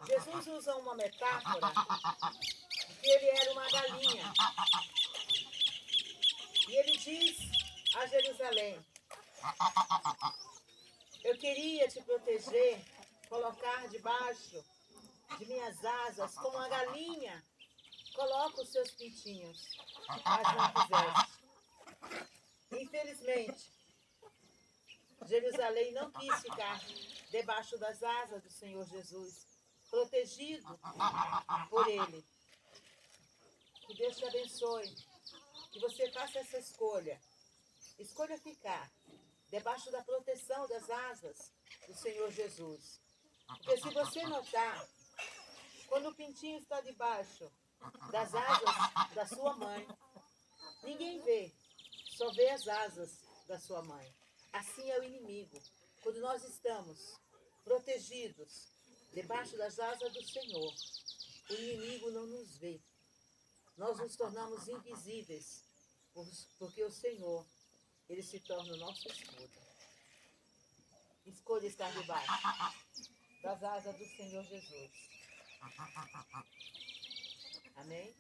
Jesus usa uma metáfora que ele era uma galinha. E ele diz a Jerusalém: eu queria te proteger, colocar debaixo de minhas asas, como a galinha coloca os seus pintinhos, mas não quiseste. Infelizmente, Jerusalém não quis ficar debaixo das asas do Senhor Jesus, protegido por Ele. Que Deus te abençoe, que você faça essa escolha. Escolha ficar debaixo da proteção das asas do Senhor Jesus. Porque se você notar, quando o pintinho está debaixo das asas da sua mãe, ninguém vê, só vê as asas da sua mãe. Assim é o inimigo. Quando nós estamos protegidos debaixo das asas do Senhor, o inimigo não nos vê. Nós nos tornamos invisíveis, porque o Senhor, Ele se torna o nosso escudo. Escolha estar debaixo das asas do Senhor Jesus. Amém?